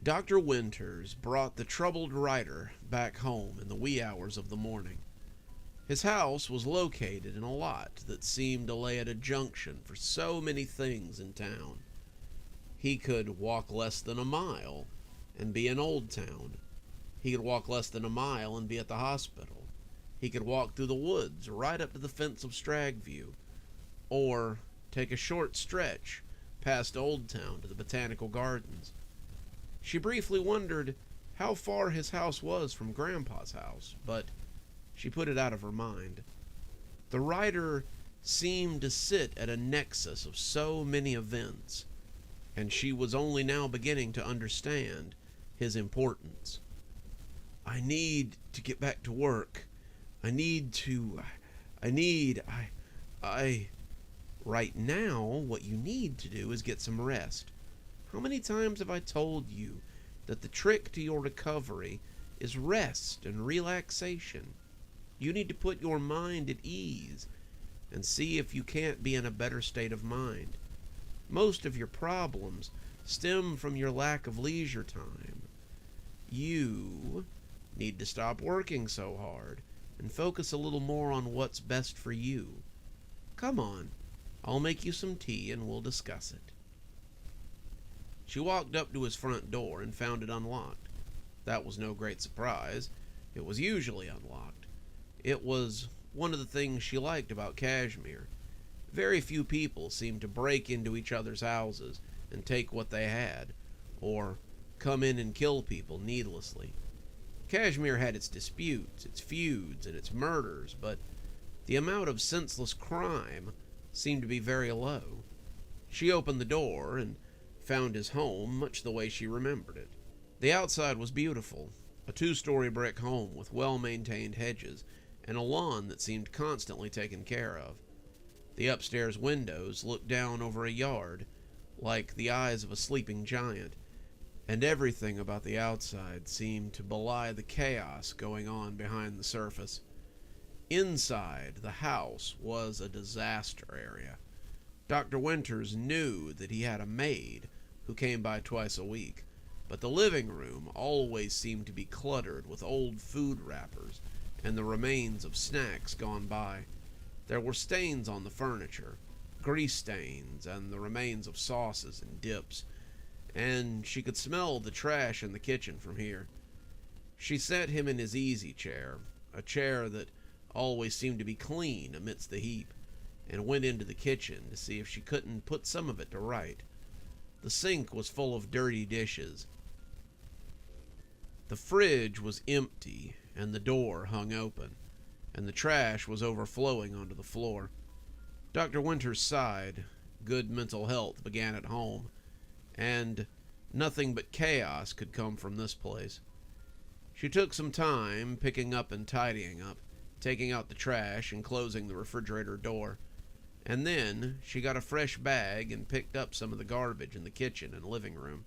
Dr. Winters brought the troubled writer back home in the wee hours of the morning. His house was located in a lot that seemed to lay at a junction for so many things in town. He could walk less than a mile and be in Old Town. He could walk less than a mile and be at the hospital. He could walk through the woods right up to the fence of Stragview, or take a short stretch past Old Town to the Botanical Gardens. She briefly wondered how far his house was from Grandpa's house, but she put it out of her mind. The writer seemed to sit at a nexus of so many events, and she was only now beginning to understand his importance. I need to get back to work. Right now, what you need to do is get some rest. How many times have I told you that the trick to your recovery is rest and relaxation? You need to put your mind at ease and see if you can't be in a better state of mind. Most of your problems stem from your lack of leisure time. You need to stop working so hard and focus a little more on what's best for you. Come on, I'll make you some tea and we'll discuss it. She walked up to his front door and found it unlocked. That was no great surprise. It was usually unlocked. It was one of the things she liked about Cashmere. Very few people seemed to break into each other's houses and take what they had, or come in and kill people needlessly. Cashmere had its disputes, its feuds, and its murders, but the amount of senseless crime seemed to be very low. She opened the door and found his home much the way she remembered it. The outside was beautiful, a 2-story brick home with well-maintained hedges and a lawn that seemed constantly taken care of. The upstairs windows looked down over a yard like the eyes of a sleeping giant, and everything about the outside seemed to belie the chaos going on behind the surface. Inside, the house was a disaster area. Dr. Winters knew that he had a maid who came by twice a week, but the living room always seemed to be cluttered with old food wrappers and the remains of snacks gone by. There were stains on the furniture, grease stains, and the remains of sauces and dips, and she could smell the trash in the kitchen from here. She set him in his easy chair, a chair that always seemed to be clean amidst the heap, and went into the kitchen to see if she couldn't put some of it to right. The sink was full of dirty dishes. The fridge was empty, and the door hung open, and the trash was overflowing onto the floor. Dr. Winters sighed. Good mental health began at home, and nothing but chaos could come from this place. She took some time picking up and tidying up, taking out the trash and closing the refrigerator door. And then she got a fresh bag and picked up some of the garbage in the kitchen and living room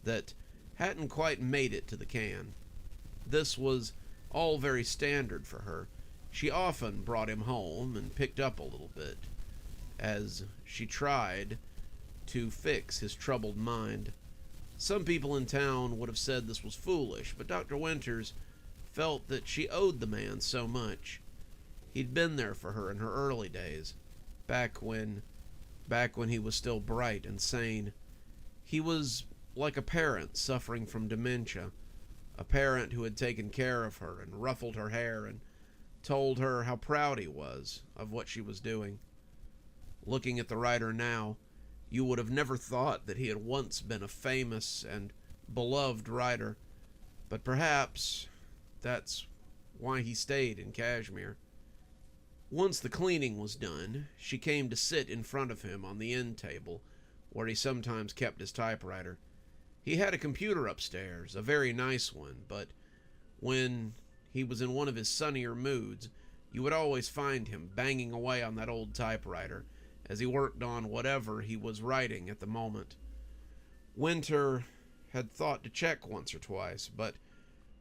that hadn't quite made it to the can. This was all very standard for her. She often brought him home and picked up a little bit, as she tried to fix his troubled mind. Some people in town would have said this was foolish, but Dr. Winters felt that she owed the man so much. He'd been there for her in her early days, back when he was still bright and sane. He was like a parent suffering from dementia, a parent who had taken care of her and ruffled her hair and told her how proud he was of what she was doing. Looking at the writer now, you would have never thought that he had once been a famous and beloved writer, but perhaps that's why he stayed in Cashmere. Once the cleaning was done, she came to sit in front of him on the end table, where he sometimes kept his typewriter. He had a computer upstairs, a very nice one, but when he was in one of his sunnier moods, you would always find him banging away on that old typewriter as he worked on whatever he was writing at the moment. Winter had thought to check once or twice, but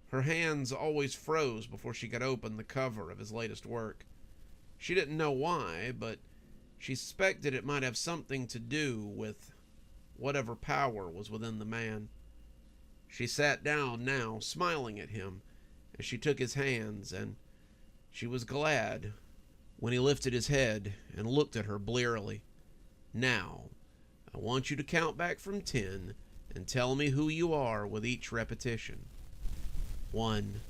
her hands always froze before she could open the cover of his latest work. She didn't know why, but she suspected it might have something to do with whatever power was within the man. She sat down now, smiling at him as she took his hands, and she was glad when he lifted his head and looked at her blearily. "Now, I want you to count back from 10 and tell me who you are with each repetition." 1.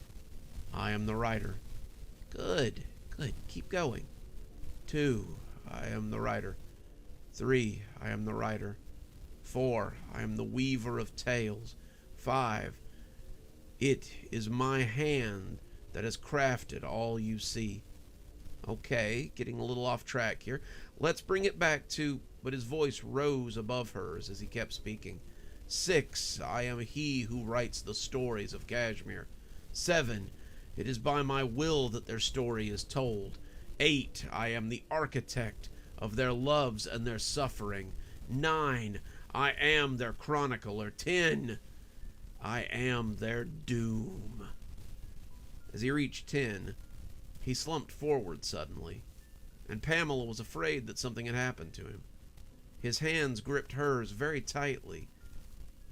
I am the writer. Good. Keep going. 2. I am the writer. 3. I am the writer. 4. I am the weaver of tales. 5. It is my hand that has crafted all you see. Okay, getting a little off track here. Let's bring it back to... But his voice rose above hers as he kept speaking. 6. I am he who writes the stories of Cashmere. 7. It is by my will that their story is told. 8. I am the architect of their loves and their suffering. 9. I am their chronicler. 10. I am their doom. As he reached 10, he slumped forward suddenly, and Pamela was afraid that something had happened to him. His hands gripped hers very tightly,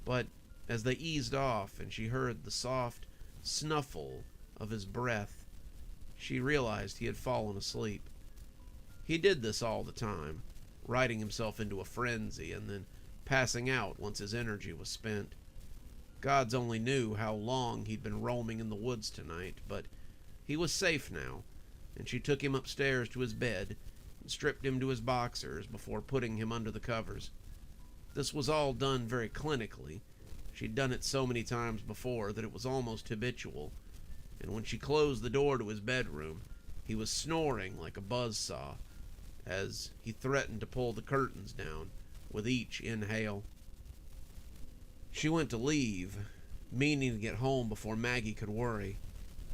but as they eased off and she heard the soft snuffle of his breath, she realized he had fallen asleep. He did this all the time, writing himself into a frenzy and then passing out once his energy was spent. Gods only knew how long he'd been roaming in the woods tonight, but he was safe now, and she took him upstairs to his bed and stripped him to his boxers before putting him under the covers. This was all done very clinically. She'd done it so many times before that it was almost habitual, and when she closed the door to his bedroom, he was snoring like a buzzsaw as he threatened to pull the curtains down with each inhale. She went to leave, meaning to get home before Maggie could worry,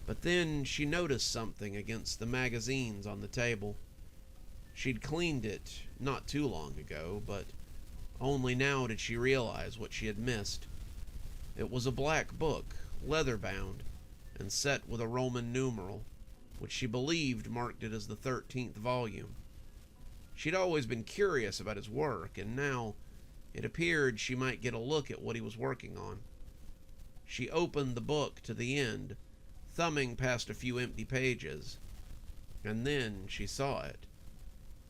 but then she noticed something against the magazines on the table. She'd cleaned it not too long ago, but only now did she realize what she had missed. It was a black book, leather-bound, and set with a Roman numeral, which she believed marked it as the 13th volume. She'd always been curious about his work, and now it appeared she might get a look at what he was working on. She opened the book to the end, thumbing past a few empty pages, and then she saw it.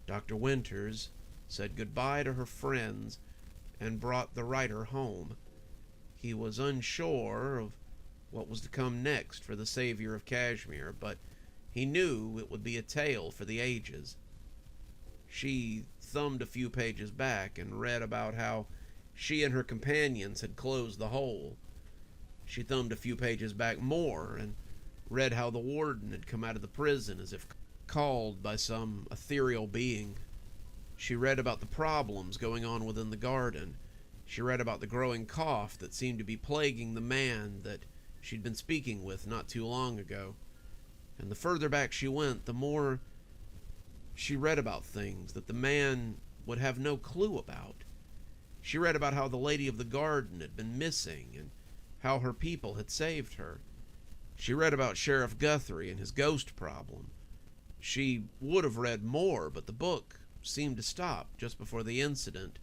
Dr. Winters said goodbye to her friends and brought the writer home. He was unsure of what was to come next for the savior of Cashmere, but he knew it would be a tale for the ages. She thumbed a few pages back and read about how she and her companions had closed the hole. She thumbed a few pages back more and read how the warden had come out of the prison as if called by some ethereal being. She read about the problems going on within the garden. She read about the growing cough that seemed to be plaguing the man that she'd been speaking with not too long ago. And the further back she went, the more she read about things that the man would have no clue about. She read about how the lady of the garden had been missing and how her people had saved her. She read about Sheriff Guthrie and his ghost problem. She would have read more, but the book seemed to stop just before the incident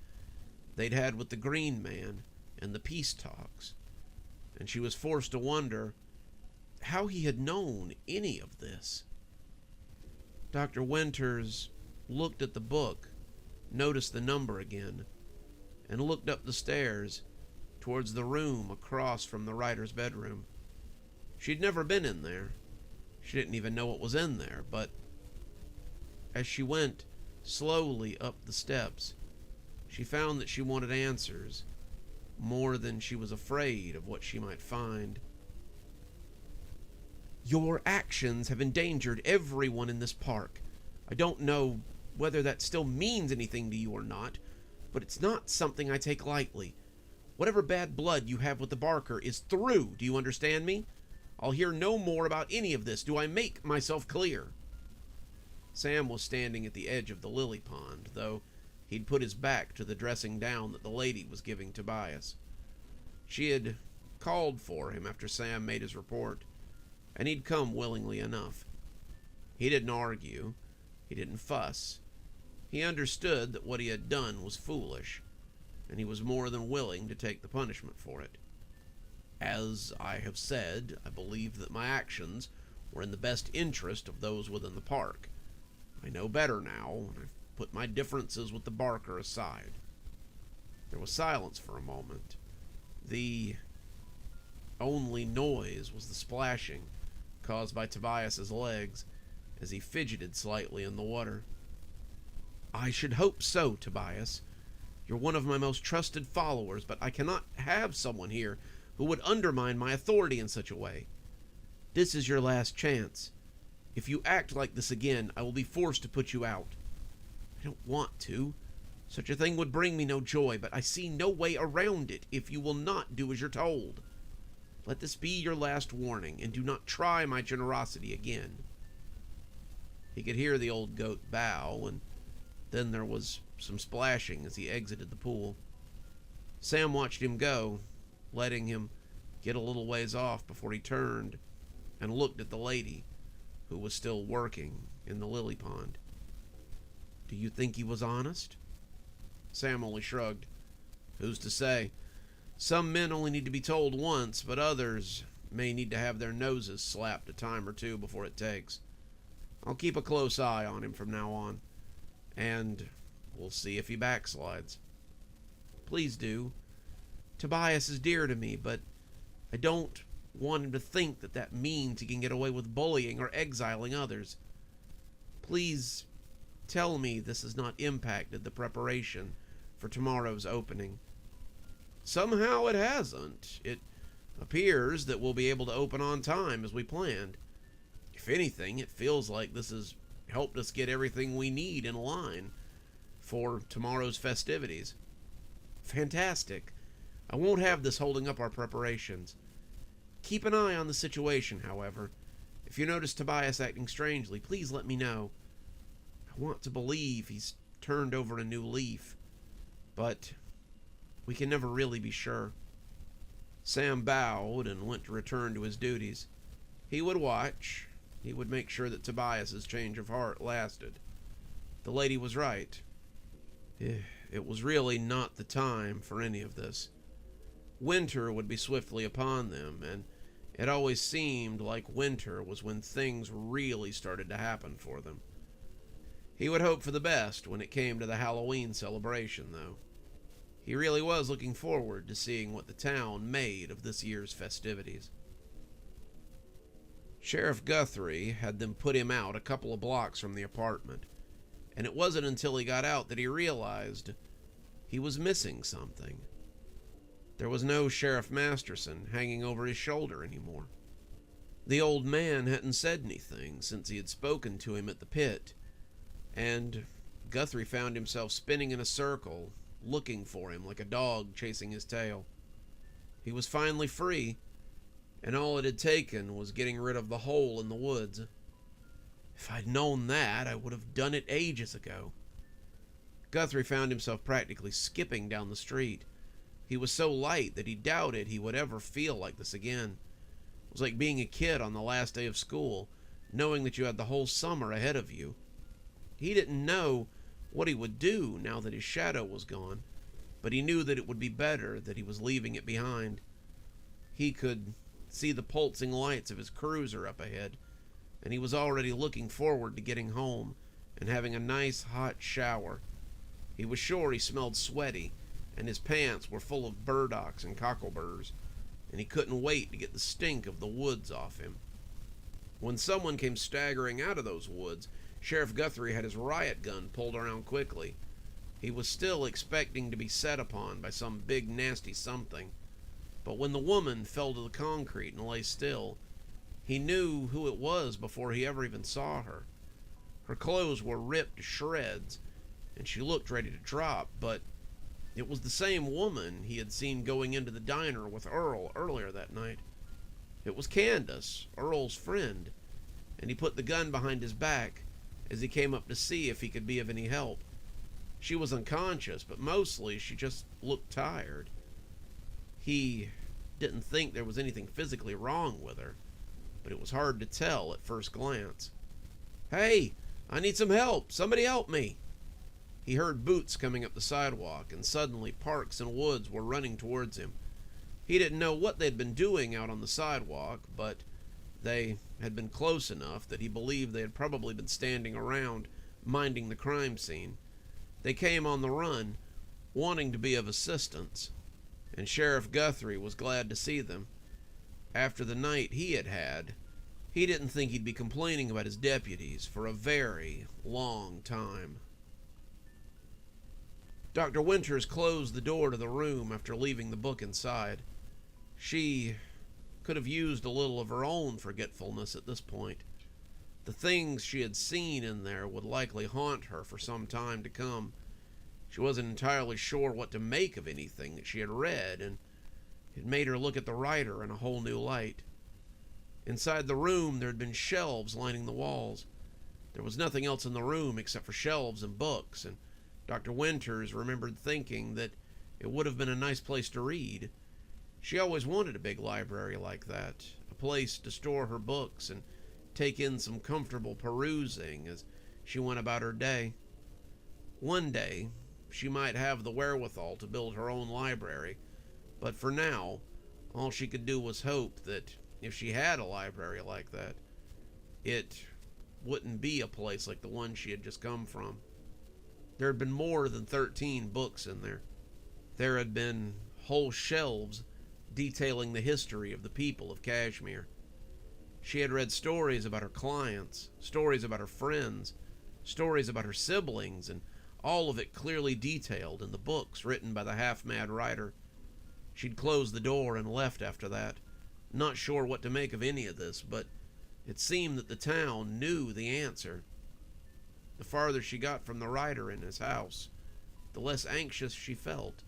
they'd had with the Green Man and the peace talks, and she was forced to wonder how he had known any of this. Dr. Winters looked at the book, noticed the number again, and looked up the stairs towards the room across from the writer's bedroom. She'd never been in there. She didn't even know what was in there, but as she went slowly up the steps, she found that she wanted answers, more than she was afraid of what she might find. "Your actions have endangered everyone in this park. I don't know whether that still means anything to you or not, but it's not something I take lightly. Whatever bad blood you have with the Barker is through, do you understand me? I'll hear no more about any of this. Do I make myself clear?" Sam was standing at the edge of the lily pond, though he'd put his back to the dressing down that the lady was giving Tobias. She had called for him after Sam made his report, and he'd come willingly enough. He didn't argue. He didn't fuss. He understood that what he had done was foolish, and he was more than willing to take the punishment for it. As I have said, I believe that my actions were in the best interest of those within the park. I know better now, and I've put my differences with the Barker aside. There was silence for a moment. The only noise was the splashing caused by Tobias's legs as he fidgeted slightly in the water. I should hope so, Tobias. You're one of my most trusted followers, but I cannot have someone here who would undermine my authority in such a way. This is your last chance. If you act like this again, I will be forced to put you out. I don't want to. Such a thing would bring me no joy, but I see no way around it if you will not do as you're told. Let this be your last warning, and do not try my generosity again. He could hear the old goat bow, and then there was some splashing as he exited the pool. Sam watched him go, letting him get a little ways off before he turned and looked at the lady, who was still working in the lily pond. Do you think he was honest? Sam only shrugged. Who's to say? Some men only need to be told once, but others may need to have their noses slapped a time or two before it takes. I'll keep a close eye on him from now on, and we'll see if he backslides. Please do. Tobias is dear to me, but I don't want him to think that means he can get away with bullying or exiling others. Please tell me this has not impacted the preparation for tomorrow's opening. Somehow it hasn't. It appears that we'll be able to open on time as we planned. If anything, it feels like this has helped us get everything we need in line for tomorrow's festivities. Fantastic. I won't have this holding up our preparations. Keep an eye on the situation, however. If you notice Tobias acting strangely, please let me know. I want to believe he's turned over a new leaf, but we can never really be sure. Sam bowed and went to return to his duties. He would watch. He would make sure that Tobias's change of heart lasted. The lady was right. It was really not the time for any of this. Winter would be swiftly upon them, and it always seemed like winter was when things really started to happen for them. He would hope for the best when it came to the Halloween celebration, though. He really was looking forward to seeing what the town made of this year's festivities. Sheriff Guthrie had them put him out a couple of blocks from the apartment, and it wasn't until he got out that he realized he was missing something. There was no Sheriff Masterson hanging over his shoulder anymore. The old man hadn't said anything since he had spoken to him at the pit, and Guthrie found himself spinning in a circle, looking for him like a dog chasing his tail. He was finally free, and all it had taken was getting rid of the hole in the woods. If I'd known that, I would have done it ages ago. Guthrie found himself practically skipping down the street. He was so light that he doubted he would ever feel like this again. It was like being a kid on the last day of school, knowing that you had the whole summer ahead of you. He didn't know what he would do now that his shadow was gone, but he knew that it would be better that he was leaving it behind. He could see the pulsing lights of his cruiser up ahead, and he was already looking forward to getting home and having a nice hot shower. He was sure he smelled sweaty, and his pants were full of burdocks and cockleburs, and he couldn't wait to get the stink of the woods off him. When someone came staggering out of those woods, Sheriff Guthrie had his riot gun pulled around quickly. He was still expecting to be set upon by some big nasty something, but when the woman fell to the concrete and lay still, he knew who it was before he ever even saw her. Her clothes were ripped to shreds, and she looked ready to drop, but it was the same woman he had seen going into the diner with Earl earlier that night. It was Candace, Earl's friend, and he put the gun behind his back as he came up to see if he could be of any help. She was unconscious, but mostly she just looked tired. He didn't think there was anything physically wrong with her, but it was hard to tell at first glance. "Hey, I need some help! Somebody help me!" He heard boots coming up the sidewalk, and suddenly Parks and Woods were running towards him. He didn't know what they'd been doing out on the sidewalk, but they had been close enough that he believed they had probably been standing around minding the crime scene. They came on the run, wanting to be of assistance, and Sheriff Guthrie was glad to see them. After the night he had had, he didn't think he'd be complaining about his deputies for a very long time. Dr. Winters closed the door to the room after leaving the book inside. She could have used a little of her own forgetfulness at this point. The things she had seen in there would likely haunt her for some time to come. She wasn't entirely sure what to make of anything that she had read, and it made her look at the writer in a whole new light. Inside the room, there had been shelves lining the walls. There was nothing else in the room except for shelves and books, and Dr. Winters remembered thinking that it would have been a nice place to read. She always wanted a big library like that, a place to store her books and take in some comfortable perusing as she went about her day. One day, she might have the wherewithal to build her own library, but for now, all she could do was hope that if she had a library like that, it wouldn't be a place like the one she had just come from. There had been more than 13 books in there. There had been whole shelves detailing the history of the people of Cashmere. She had read stories about her clients, stories about her friends, stories about her siblings, and all of it clearly detailed in the books written by the half-mad writer. She'd closed the door and left after that, not sure what to make of any of this, but it seemed that the town knew the answer. The farther she got from the writer in his house, the less anxious she felt.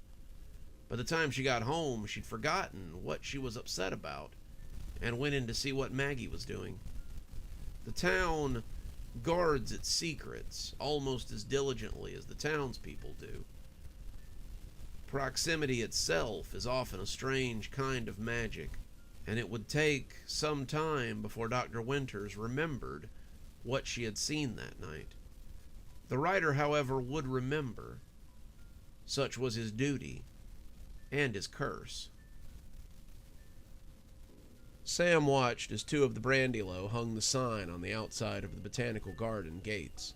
By the time she got home, she'd forgotten what she was upset about and went in to see what Maggie was doing. The town guards its secrets almost as diligently as the townspeople do. Proximity itself is often a strange kind of magic, and it would take some time before Dr. Winters remembered what she had seen that night. The writer, however, would remember. Such was his duty and his curse. Sam watched as two of the Brandylow hung the sign on the outside of the Botanical Garden gates.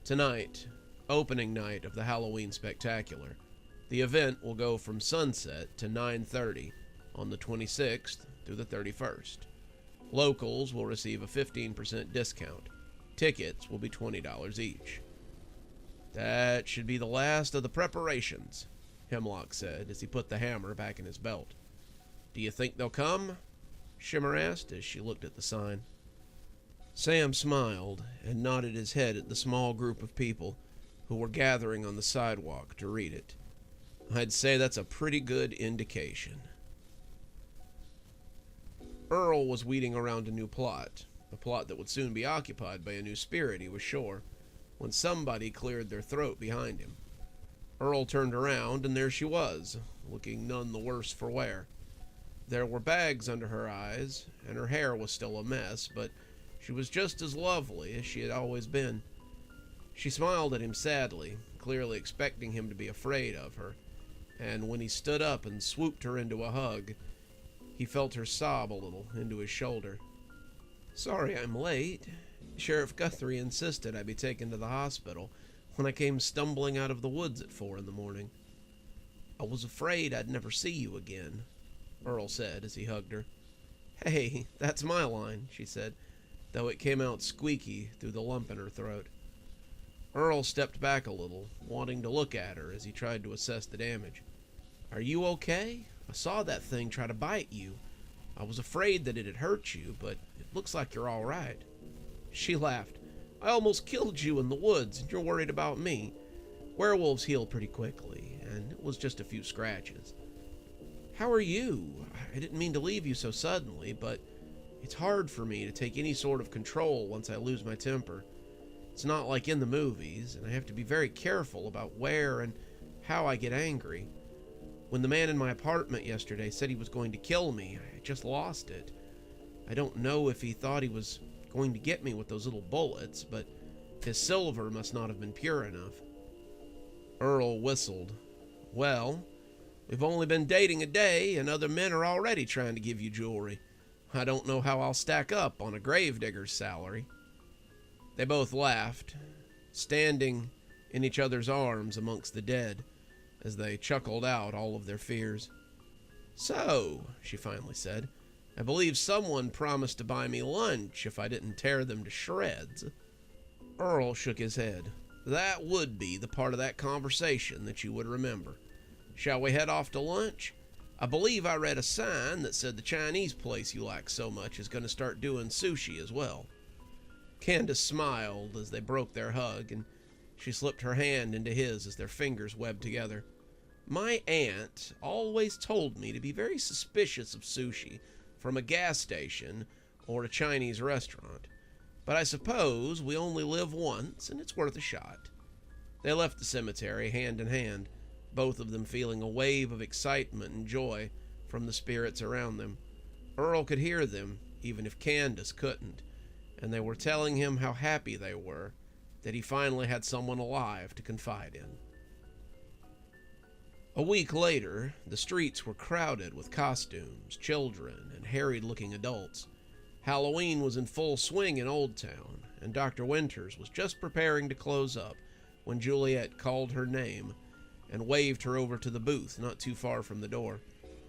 Tonight, opening night of the Halloween Spectacular, the event will go from sunset to 9:30 on the 26th through the 31st. Locals will receive a 15% discount. Tickets will be $20 each. That should be the last of the preparations, Hemlock said as he put the hammer back in his belt. Do you think they'll come? Shimmer asked as she looked at the sign. Sam smiled and nodded his head at the small group of people who were gathering on the sidewalk to read it. I'd say that's a pretty good indication. Earl was weeding around a new plot, a plot that would soon be occupied by a new spirit, he was sure, when somebody cleared their throat behind him. Earl turned around, and there she was, looking none the worse for wear. There were bags under her eyes, and her hair was still a mess, but she was just as lovely as she had always been. She smiled at him sadly, clearly expecting him to be afraid of her, and when he stood up and swooped her into a hug, he felt her sob a little into his shoulder. Sorry I'm late. Sheriff Guthrie insisted I be taken to the hospital when I came stumbling out of the woods at 4 in the morning. I was afraid I'd never see you again, Earl said as he hugged her. Hey, that's my line, she said, though it came out squeaky through the lump in her throat. Earl stepped back a little, wanting to look at her as he tried to assess the damage. Are you okay? I saw that thing try to bite you. I was afraid that it had hurt you, but it looks like you're all right. She laughed. I almost killed you in the woods, and you're worried about me. Werewolves heal pretty quickly, and it was just a few scratches. How are you? I didn't mean to leave you so suddenly, but it's hard for me to take any sort of control once I lose my temper. It's not like in the movies, and I have to be very careful about where and how I get angry. When the man in my apartment yesterday said he was going to kill me, I just lost it. I don't know if he thought he was going to get me with those little bullets, but his silver must not have been pure enough. Earl whistled. Well, We've only been dating a day, and other men are already trying to give you jewelry. I don't know how I'll stack up on a gravedigger's salary." They both laughed, standing in each other's arms amongst the dead, as they chuckled out all of their fears. "So," she finally said, "I believe someone promised to buy me lunch if I didn't tear them to shreds." Earl shook his head. "That would be the part of that conversation that you would remember. Shall we head off to lunch? I believe I read a sign that said the Chinese place you like so much is going to start doing sushi as well." Candace smiled as they broke their hug, and she slipped her hand into his as their fingers webbed together. "My aunt always told me to be very suspicious of sushi from a gas station or a Chinese restaurant, but I suppose we only live once and it's worth a shot." They left the cemetery hand in hand, both of them feeling a wave of excitement and joy from the spirits around them. Earl could hear them, even if Candace couldn't, and they were telling him how happy they were that he finally had someone alive to confide in. A week later, the streets were crowded with costumes, children, and harried-looking adults. Halloween was in full swing in Old Town, and Dr. Winters was just preparing to close up when Juliet called her name and waved her over to the booth not too far from the door.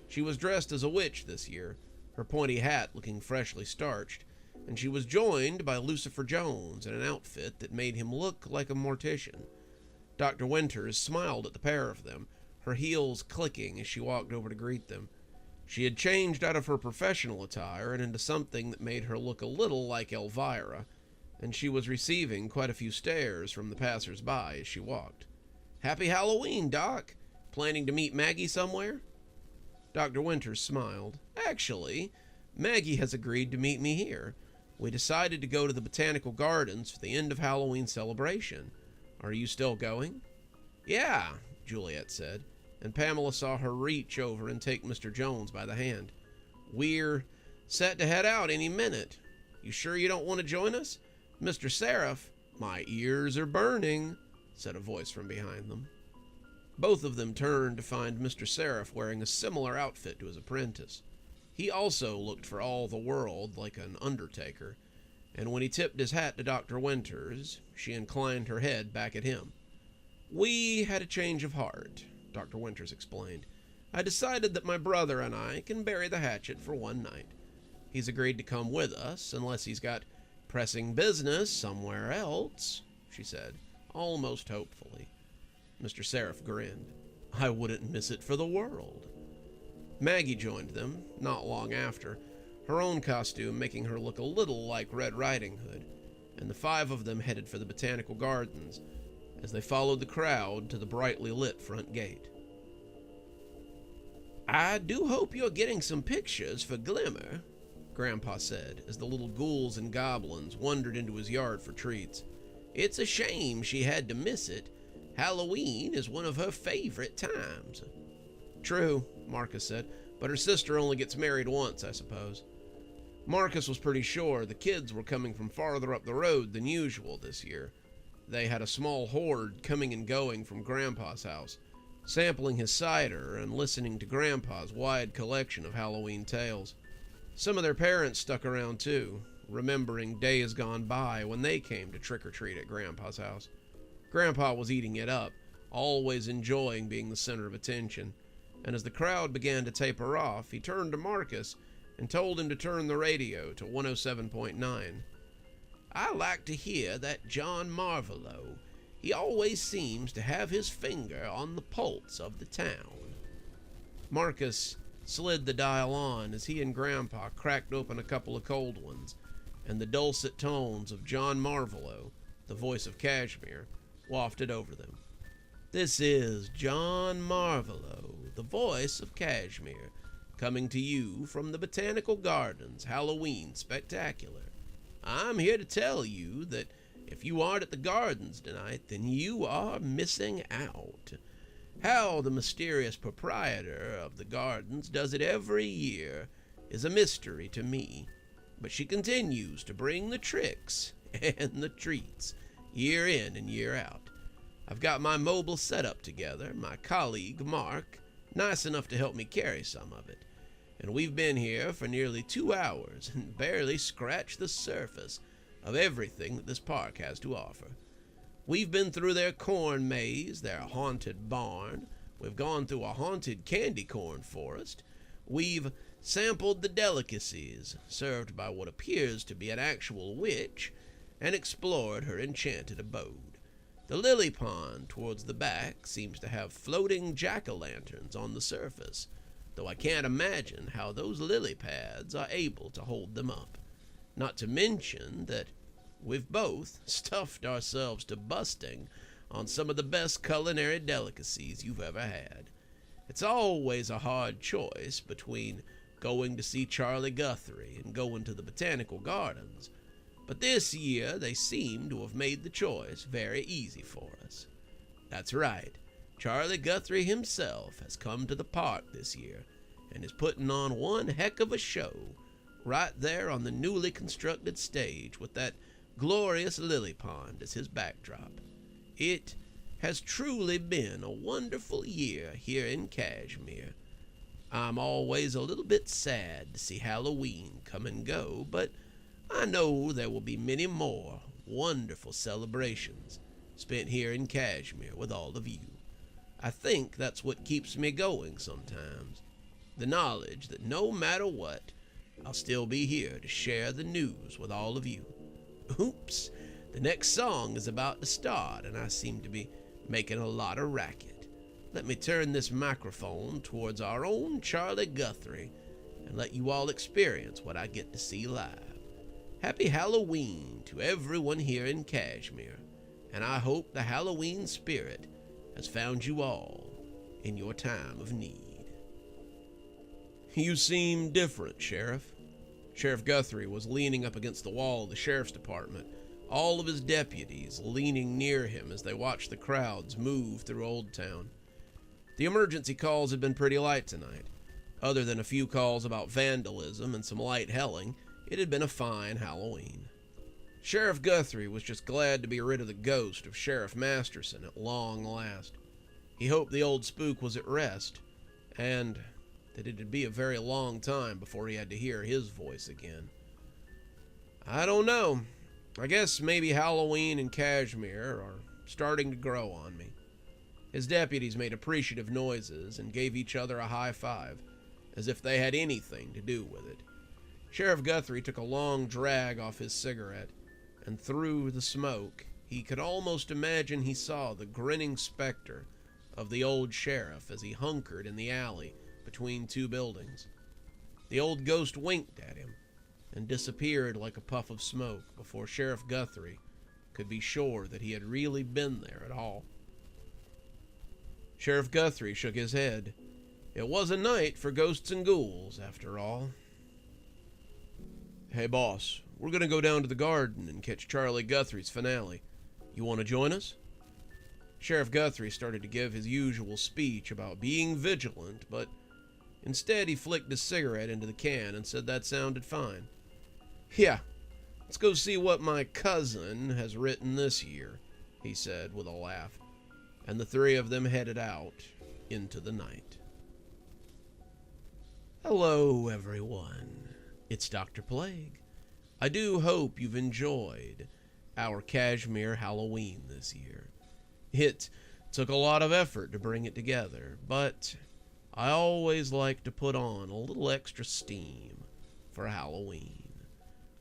She was dressed as a witch this year, her pointy hat looking freshly starched, and she was joined by Lucifer Jones in an outfit that made him look like a mortician. Dr. Winters smiled at the pair of them, her heels clicking as she walked over to greet them. She had changed out of her professional attire and into something that made her look a little like Elvira, and she was receiving quite a few stares from the passers-by as she walked. "Happy Halloween, Doc. Planning to meet Maggie somewhere?" Dr. Winters smiled. "Actually, Maggie has agreed to meet me here. We decided to go to the Botanical Gardens for the end of Halloween celebration. Are you still going?" "Yeah," Juliet said, and Pamela saw her reach over and take Mr. Jones by the hand. "We're set to head out any minute. You sure you don't want to join us? Mr. Seraph—" "My ears are burning," said a voice from behind them. Both of them turned to find Mr. Seraph wearing a similar outfit to his apprentice. He also looked for all the world like an undertaker, and when he tipped his hat to Dr. Winters, she inclined her head back at him. "We had a change of heart," Dr. Winters explained. "I decided that my brother and I can bury the hatchet for one night. He's agreed to come with us, unless he's got pressing business somewhere else," she said, almost hopefully. Mr. Seraph grinned. "I wouldn't miss it for the world." Maggie joined them, not long after, her own costume making her look a little like Red Riding Hood, and the five of them headed for the Botanical Gardens as they followed the crowd to the brightly lit front gate. "I do hope you're getting some pictures for Glimmer," Grandpa said as the little ghouls and goblins wandered into his yard for treats. "It's a shame she had to miss it. Halloween is one of her favorite times." "True," Marcus said, "but her sister only gets married once, I suppose." Marcus was pretty sure the kids were coming from farther up the road than usual this year. They had a small horde coming and going from Grandpa's house, sampling his cider and listening to Grandpa's wide collection of Halloween tales. Some of their parents stuck around too, remembering days gone by when they came to trick-or-treat at Grandpa's house. Grandpa was eating it up, always enjoying being the center of attention, and as the crowd began to taper off, he turned to Marcus and told him to turn the radio to 107.9. "I like to hear that John Marvolo. He always seems to have his finger on the pulse of the town." Marcus slid the dial on as he and Grandpa cracked open a couple of cold ones, and the dulcet tones of John Marvolo, the voice of Cashmere, wafted over them. "This is John Marvolo, the voice of Cashmere, coming to you from the Botanical Gardens Halloween Spectacular. I'm here to tell you that if you aren't at the gardens tonight, then you are missing out. How the mysterious proprietor of the gardens does it every year is a mystery to me, but she continues to bring the tricks and the treats year in and year out. I've got my mobile setup together. My colleague, Mark, nice enough to help me carry some of it. And we've been here for nearly 2 hours and barely scratched the surface of everything that this park has to offer. We've been through their corn maze, their haunted barn. We've gone through a haunted candy corn forest. We've sampled the delicacies served by what appears to be an actual witch, and explored her enchanted abode. The lily pond towards the back seems to have floating jack-o'-lanterns on the surface, though I can't imagine how those lily pads are able to hold them up. Not to mention that we've both stuffed ourselves to busting on some of the best culinary delicacies you've ever had. It's always a hard choice between going to see Charlie Guthrie and going to the botanical gardens, but this year they seem to have made the choice very easy for us. That's right, Charlie Guthrie himself has come to the park this year and is putting on one heck of a show right there on the newly constructed stage with that glorious lily pond as his backdrop. It has truly been a wonderful year here in Cashmere. I'm always a little bit sad to see Halloween come and go, but I know there will be many more wonderful celebrations spent here in Cashmere with all of you. I think that's what keeps me going sometimes. The knowledge that no matter what, I'll still be here to share the news with all of you. Oops, the next song is about to start and I seem to be making a lot of racket. Let me turn this microphone towards our own Charlie Guthrie and let you all experience what I get to see live. Happy Halloween to everyone here in Cashmere, and I hope the Halloween spirit has found you all in your time of need. You seem different, Sheriff. Sheriff Guthrie was leaning up against the wall of the sheriff's department, all of his deputies leaning near him as they watched the crowds move through Old Town. The emergency calls had been pretty light tonight. Other than a few calls about vandalism and some light helling, it had been a fine Halloween. Sheriff Guthrie was just glad to be rid of the ghost of Sheriff Masterson at long last. He hoped the old spook was at rest, and that it'd be a very long time before he had to hear his voice again. I don't know. I guess maybe Halloween and Cashmere are starting to grow on me. His deputies made appreciative noises and gave each other a high five, as if they had anything to do with it. Sheriff Guthrie took a long drag off his cigarette, and through the smoke, he could almost imagine he saw the grinning specter of the old sheriff as he hunkered in the alley between two buildings. The old ghost winked at him and disappeared like a puff of smoke before Sheriff Guthrie could be sure that he had really been there at all. Sheriff Guthrie shook his head. It was a night for ghosts and ghouls, after all. Hey, boss, we're going to go down to the garden and catch Charlie Guthrie's finale. You want to join us? Sheriff Guthrie started to give his usual speech about being vigilant, but instead he flicked his cigarette into the can and said that sounded fine. Yeah, let's go see what my cousin has written this year, he said with a laugh, and the three of them headed out into the night. Hello, everyone. It's Dr. Plague. I do hope you've enjoyed our Cashmere Halloween this year. It took a lot of effort to bring it together, but I always like to put on a little extra steam for Halloween.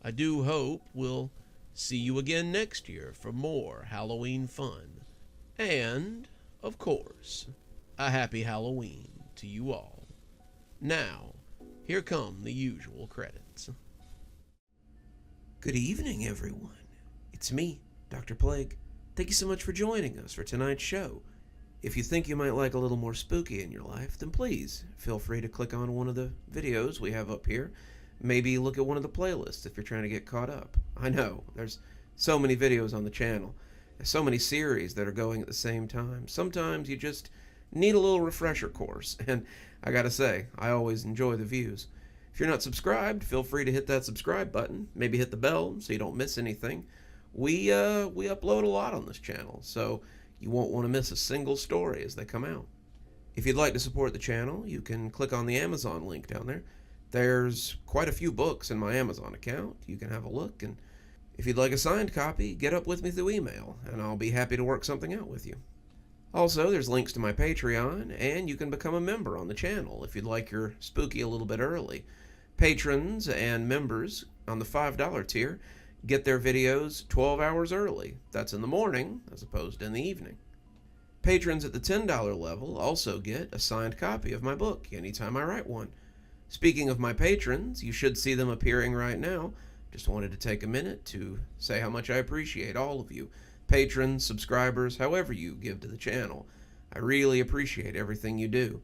I do hope we'll see you again next year for more Halloween fun. And, of course, a happy Halloween to you all. Now, here come the usual credits. Good evening, everyone. It's me, Dr. Plague. Thank you so much for joining us for tonight's show. If you think you might like a little more spooky in your life, then please feel free to click on one of the videos we have up here. Maybe look at one of the playlists if you're trying to get caught up. I know, there's so many videos on the channel. There's so many series that are going at the same time. Sometimes you just need a little refresher course, and I gotta say, I always enjoy the views. If you're not subscribed, feel free to hit that subscribe button. Maybe hit the bell so you don't miss anything. We upload a lot on this channel, so you won't want to miss a single story as they come out. If you'd like to support the channel, you can click on the Amazon link down there. There's quite a few books in my Amazon account. You can have a look, and if you'd like a signed copy, get up with me through email, and I'll be happy to work something out with you. Also, there's links to my Patreon, and you can become a member on the channel if you'd like your spooky a little bit early. Patrons and members on the $5 tier get their videos 12 hours early. That's in the morning as opposed to in the evening. Patrons at the $10 level also get a signed copy of my book anytime I write one. Speaking of my patrons, you should see them appearing right now. Just wanted to take a minute to say how much I appreciate all of you. Patrons, subscribers, however you give to the channel. I really appreciate everything you do,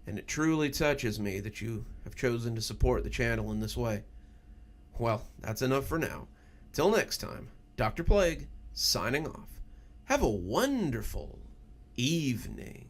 and it truly touches me that you have chosen to support the channel in this way. Well, that's enough for now. Till next time, Dr. Plague, signing off. Have a wonderful evening.